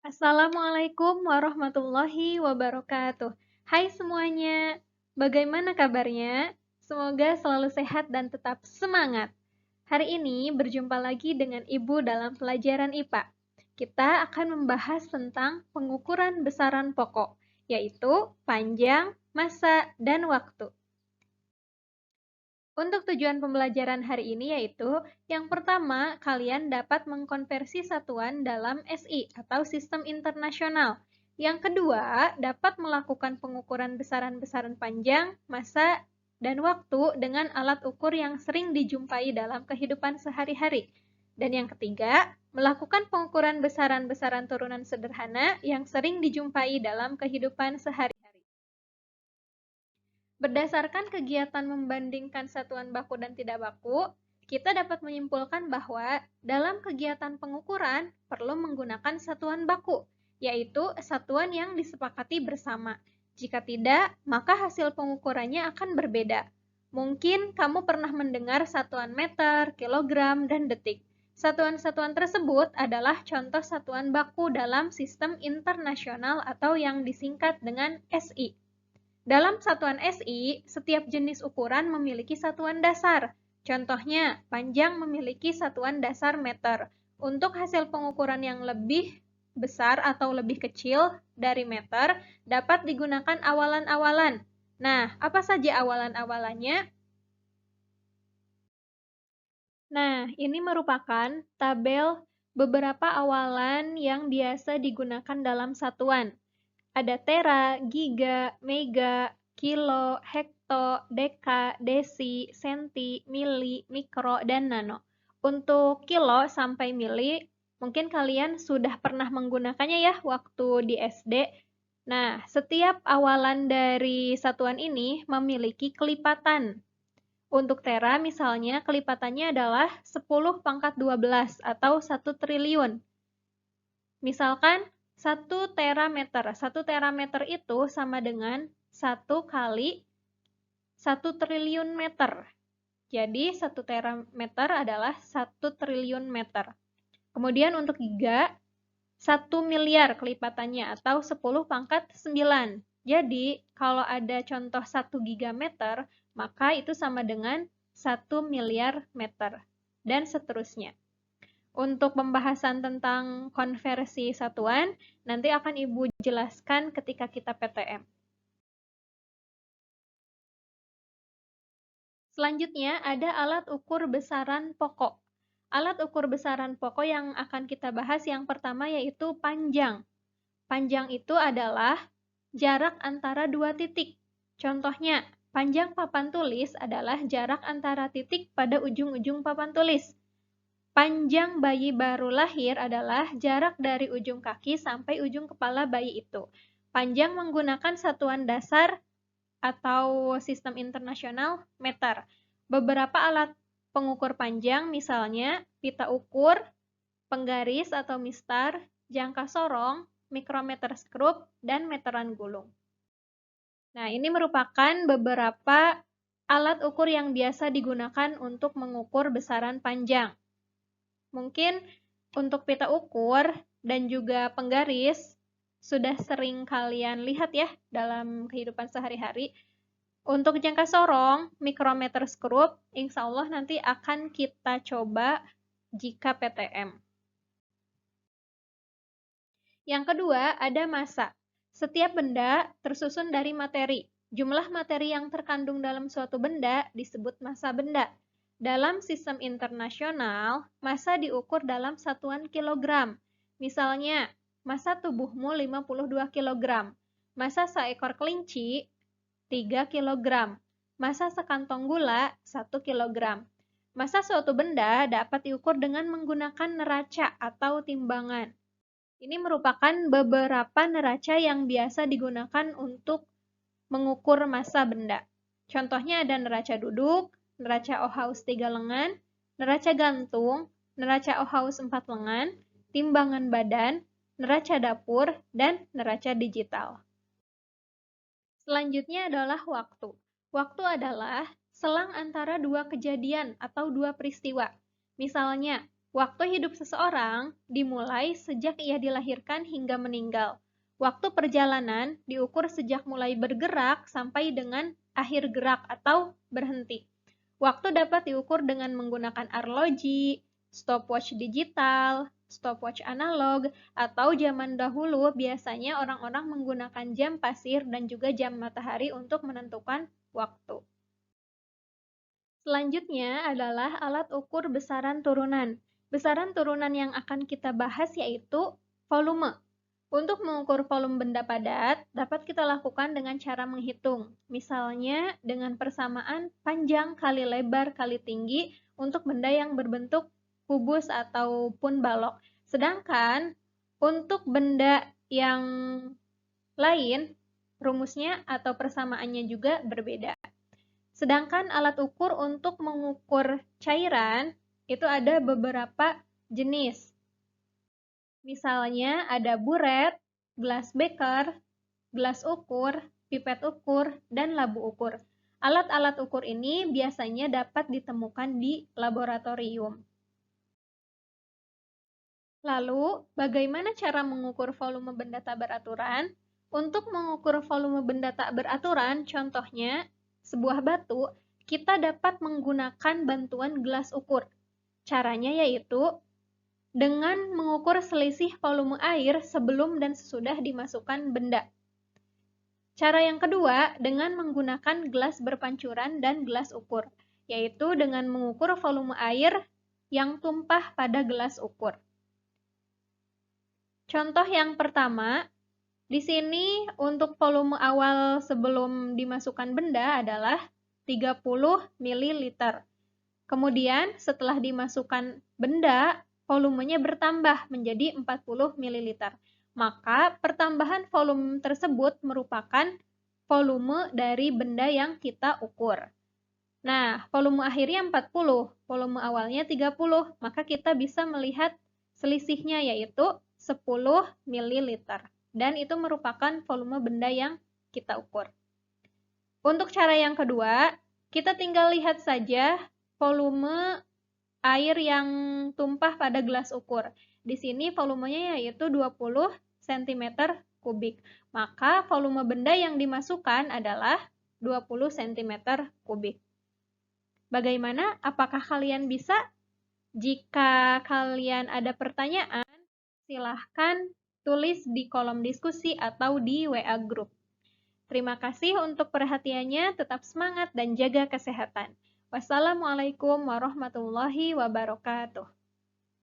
Assalamualaikum warahmatullahi wabarakatuh. Hai semuanya, bagaimana kabarnya? Semoga selalu sehat dan tetap semangat. Hari ini berjumpa lagi dengan Ibu dalam pelajaran IPA. Kita akan membahas tentang pengukuran besaran pokok, yaitu panjang, massa, dan waktu. Untuk tujuan pembelajaran hari ini yaitu, yang pertama, kalian dapat mengkonversi satuan dalam SI atau Sistem Internasional. Yang kedua, dapat melakukan pengukuran besaran-besaran panjang, massa, dan waktu dengan alat ukur yang sering dijumpai dalam kehidupan sehari-hari. Dan yang ketiga, melakukan pengukuran besaran-besaran turunan sederhana yang sering dijumpai dalam kehidupan sehari-hari. Berdasarkan kegiatan membandingkan satuan baku dan tidak baku, kita dapat menyimpulkan bahwa dalam kegiatan pengukuran perlu menggunakan satuan baku, yaitu satuan yang disepakati bersama. Jika tidak, maka hasil pengukurannya akan berbeda. Mungkin kamu pernah mendengar satuan meter, kilogram, dan detik. Satuan-satuan tersebut adalah contoh satuan baku dalam sistem internasional atau yang disingkat dengan SI. Dalam satuan SI, setiap jenis ukuran memiliki satuan dasar. Contohnya, panjang memiliki satuan dasar meter. Untuk hasil pengukuran yang lebih besar atau lebih kecil dari meter, dapat digunakan awalan-awalan. Nah, apa saja awalan-awalannya? Nah, ini merupakan tabel beberapa awalan yang biasa digunakan dalam satuan. Ada tera, giga, mega, kilo, hekto, deka, desi, senti, mili, mikro, dan nano. Untuk kilo sampai mili, mungkin kalian sudah pernah menggunakannya ya waktu di SD. Nah, setiap awalan dari satuan ini memiliki kelipatan. Untuk tera misalnya kelipatannya adalah 10 pangkat 12 atau 1 triliun. Misalkan 1 terameter. 1 terameter itu sama dengan 1 kali 1 triliun meter. Jadi 1 terameter adalah 1 triliun meter. Kemudian untuk giga, 1 miliar kelipatannya atau 10 pangkat 9. Jadi kalau ada contoh 1 gigameter, maka itu sama dengan 1 miliar meter. Dan seterusnya. Untuk pembahasan tentang konversi satuan, nanti akan Ibu jelaskan ketika kita PTM. Selanjutnya ada alat ukur besaran pokok. Alat ukur besaran pokok yang akan kita bahas yang pertama yaitu panjang. Panjang itu adalah jarak antara dua titik. Contohnya, panjang papan tulis adalah jarak antara titik pada ujung-ujung papan tulis. Panjang bayi baru lahir adalah jarak dari ujung kaki sampai ujung kepala bayi itu. Panjang menggunakan satuan dasar atau sistem internasional meter. Beberapa alat pengukur panjang misalnya pita ukur, penggaris atau mistar, jangka sorong, mikrometer skrup, dan meteran gulung. Nah, ini merupakan beberapa alat ukur yang biasa digunakan untuk mengukur besaran panjang. Mungkin untuk pita ukur dan juga penggaris sudah sering kalian lihat ya dalam kehidupan sehari-hari. Untuk jangka sorong, mikrometer skrup, insya Allah nanti akan kita coba jika PTM. Yang kedua, ada massa. Setiap benda tersusun dari materi. Jumlah materi yang terkandung dalam suatu benda disebut massa benda. Dalam sistem internasional, massa diukur dalam satuan kilogram. Misalnya, massa tubuhmu 52 kilogram. Massa seekor kelinci 3 kilogram. Massa sekantong gula 1 kilogram. Massa suatu benda dapat diukur dengan menggunakan neraca atau timbangan. Ini merupakan beberapa neraca yang biasa digunakan untuk mengukur massa benda. Contohnya ada neraca duduk, neraca Ohaus 3 lengan, neraca gantung, neraca Ohaus 4 lengan, timbangan badan, neraca dapur, dan neraca digital. Selanjutnya adalah waktu. Waktu adalah selang antara dua kejadian atau dua peristiwa. Misalnya, Waktu hidup seseorang dimulai sejak ia dilahirkan hingga meninggal. Waktu perjalanan diukur sejak mulai bergerak sampai dengan akhir gerak atau berhenti. Waktu dapat diukur dengan menggunakan arloji, stopwatch digital, stopwatch analog, atau zaman dahulu biasanya orang-orang menggunakan jam pasir dan juga jam matahari untuk menentukan waktu. Selanjutnya adalah alat ukur besaran turunan. Besaran turunan yang akan kita bahas yaitu volume. Untuk mengukur volume benda padat, dapat kita lakukan dengan cara menghitung. Misalnya dengan persamaan panjang kali lebar kali tinggi untuk benda yang berbentuk kubus ataupun balok. Sedangkan untuk benda yang lain, rumusnya atau persamaannya juga berbeda. Sedangkan alat ukur untuk mengukur cairan itu ada beberapa jenis. Misalnya ada buret, gelas beker, gelas ukur, pipet ukur, dan labu ukur. Alat-alat ukur ini biasanya dapat ditemukan di laboratorium. Lalu, bagaimana cara mengukur volume benda tak beraturan? Untuk mengukur volume benda tak beraturan, contohnya sebuah batu, kita dapat menggunakan bantuan gelas ukur. Caranya yaitu dengan mengukur selisih volume air sebelum dan sesudah dimasukkan benda. Cara yang kedua, dengan menggunakan gelas berpancuran dan gelas ukur, yaitu dengan mengukur volume air yang tumpah pada gelas ukur. Contoh yang pertama, di sini untuk volume awal sebelum dimasukkan benda adalah 30 ml. Kemudian setelah dimasukkan benda, volumenya bertambah menjadi 40 ml. Maka pertambahan volume tersebut merupakan volume dari benda yang kita ukur. Nah, volume akhirnya 40, volume awalnya 30, maka kita bisa melihat selisihnya yaitu 10 ml. Dan itu merupakan volume benda yang kita ukur. Untuk cara yang kedua, kita tinggal lihat saja volume air yang tumpah pada gelas ukur. Di sini volumenya yaitu 20 cm kubik. Maka volume benda yang dimasukkan adalah 20 cm kubik. Bagaimana? Apakah kalian bisa? Jika kalian ada pertanyaan, silahkan tulis di kolom diskusi atau di WA Group. Terima kasih untuk perhatiannya, tetap semangat dan jaga kesehatan. Wassalamualaikum warahmatullahi wabarakatuh.